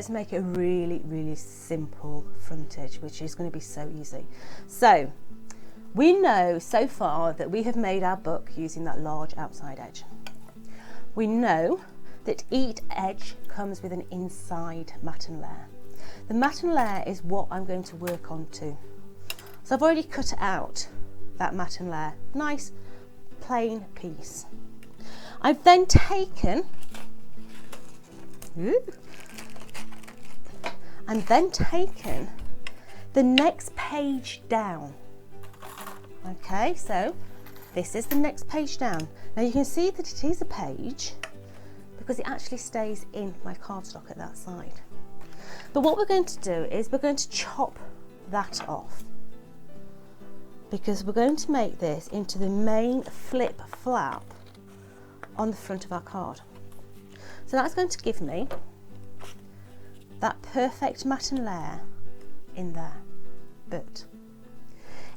let's make it a really, really simple frontage, which is going to be so easy. So we know so far that we have made our book using that large outside edge. We know that each edge comes with an inside matten layer. The matten layer is what I'm going to work on too. So I've already cut out that matten layer, nice plain piece. I've then taken the next page down. Okay, so this is the next page down. Now you can see that it is a page because it actually stays in my cardstock at that side. But what we're going to do is we're going to chop that off, because we're going to make this into the main flip flap on the front of our card. So that's going to give me that perfect matten layer in there. But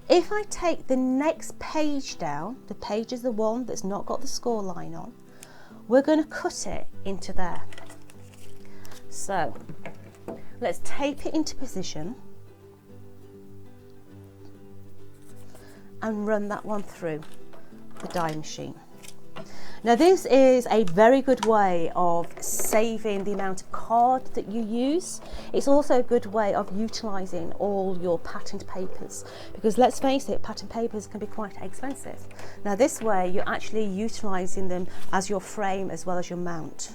if I take the next page down, the page is the one that's not got the score line on, we're going to cut it into there. So let's tape it into position and run that one through the die machine. Now this is a very good way of saving the amount of card that you use. It's also a good way of utilising all your patterned papers, because let's face it, patterned papers can be quite expensive. Now this way you're actually utilising them as your frame as well as your mount.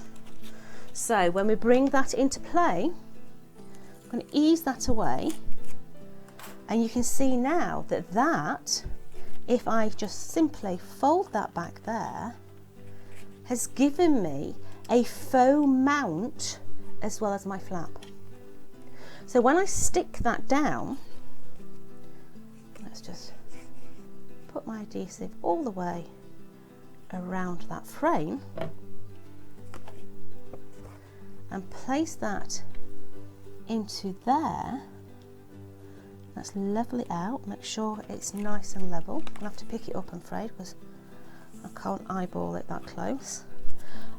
So when we bring that into play, I'm going to ease that away, and you can see now that if I just simply fold that back there, has given me a faux mount as well as my flap. So when I stick that down, let's just put my adhesive all the way around that frame and place that into there. Let's level it out, make sure it's nice and level. I'll have to pick it up, I'm afraid, because I can't eyeball it that close.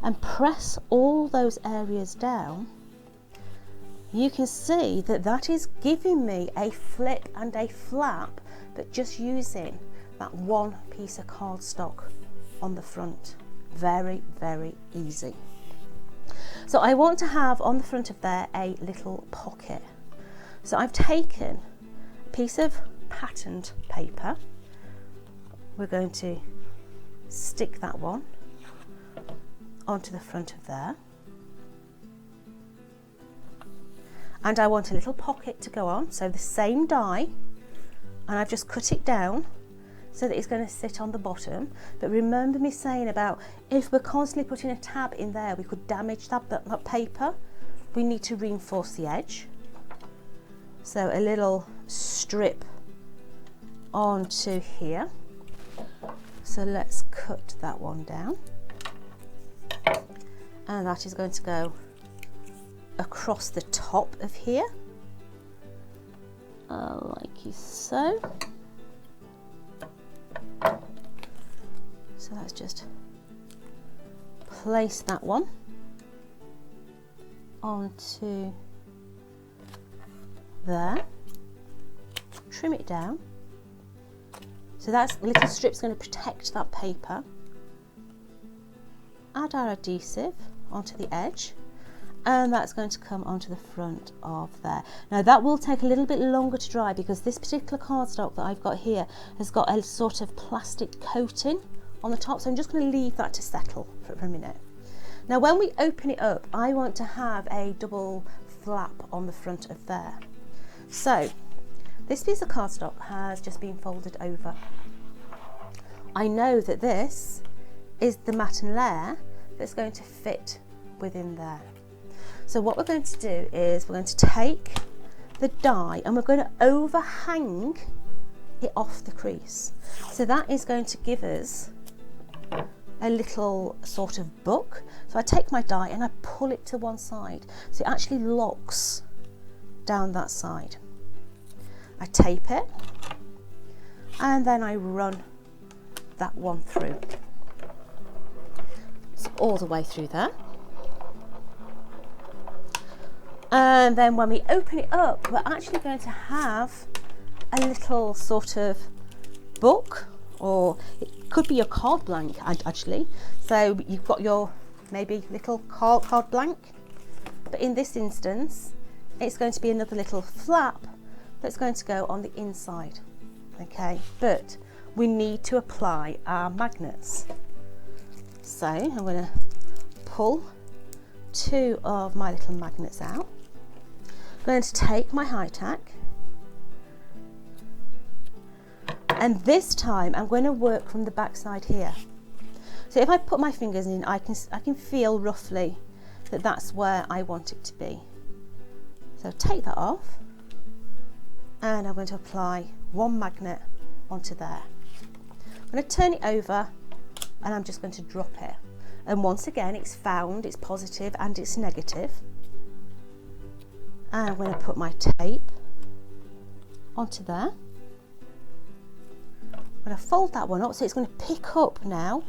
And press all those areas down. You can see that that is giving me a flip and a flap, but just using that one piece of cardstock on the front. Very, very easy. So I want to have on the front of there a little pocket. So I've taken a piece of patterned paper. We're going to stick that one onto the front of there, and I want a little pocket to go on, so the same die, and I've just cut it down so that it's going to sit on the bottom. But remember me saying about if we're constantly putting a tab in there, we could damage that paper. We need to reinforce the edge, so a little strip onto here. So let's cut that one down, and that is going to go across the top of here, like so. So let's just place that one onto there, trim it down. So that little strip's going to protect that paper. Add our adhesive onto the edge, and that's going to come onto the front of there. Now that will take a little bit longer to dry, because this particular cardstock that I've got here has got a sort of plastic coating on the top, so I'm just going to leave that to settle for a minute. Now when we open it up, I want to have a double flap on the front of there. So this piece of cardstock has just been folded over. I know that this is the matten layer that's going to fit within there. So what we're going to do is we're going to take the die and we're going to overhang it off the crease. So that is going to give us a little sort of book. So I take my die and I pull it to one side, so it actually locks down that side. I tape it and then I run that one through. It's all the way through there. And then when we open it up, we're actually going to have a little sort of book, or it could be your card blank actually. So you've got your maybe little card blank, but in this instance it's going to be another little flap that's going to go on the inside. Okay, but we need to apply our magnets. So I'm going to pull 2 of my little magnets out. I'm going to take my high tack, and this time I'm going to work from the back side here. So if I put my fingers in, I can feel roughly that that's where I want it to be. So take that off, and I'm going to apply 1 magnet onto there. I'm going to turn it over, and I'm just going to drop it. And once again, it's found, it's positive and it's negative. And I'm going to put my tape onto there. I'm going to fold that one up so it's going to pick up now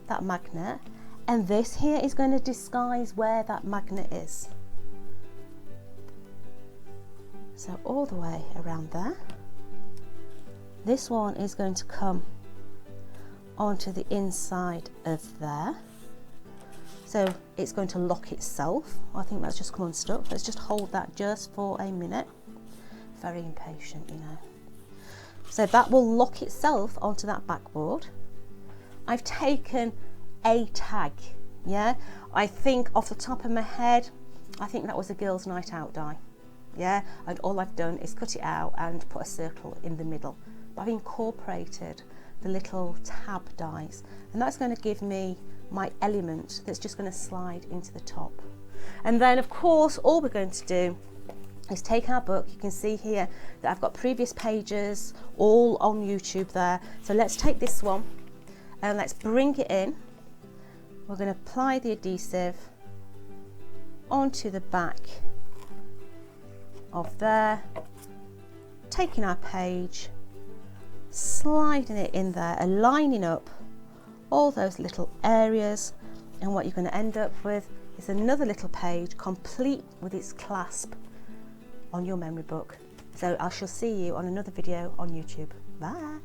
that magnet, and this here is going to disguise where that magnet is. So all the way around there. This one is going to come onto the inside of there. So it's going to lock itself. I think that's just come unstuck. Let's just hold that just for a minute. Very impatient, you know. So that will lock itself onto that backboard. I've taken a tag, yeah? I think off the top of my head, I think that was a girls' night out die, yeah? And all I've done is cut it out and put a circle in the middle. But I've incorporated the little tab dies, and that's going to give me my element that's just going to slide into the top. And then of course all we're going to do is take our book. You can see here that I've got previous pages all on YouTube there. So let's take this one and let's bring it in. We're going to apply the adhesive onto the back of there, taking our page, sliding it in there, aligning up all those little areas, and what you're going to end up with is another little page complete with its clasp on your memory book. So I shall see you on another video on YouTube. Bye!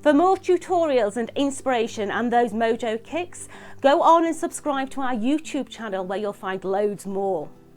For more tutorials and inspiration and those mojo kicks, go on and subscribe to our YouTube channel where you'll find loads more.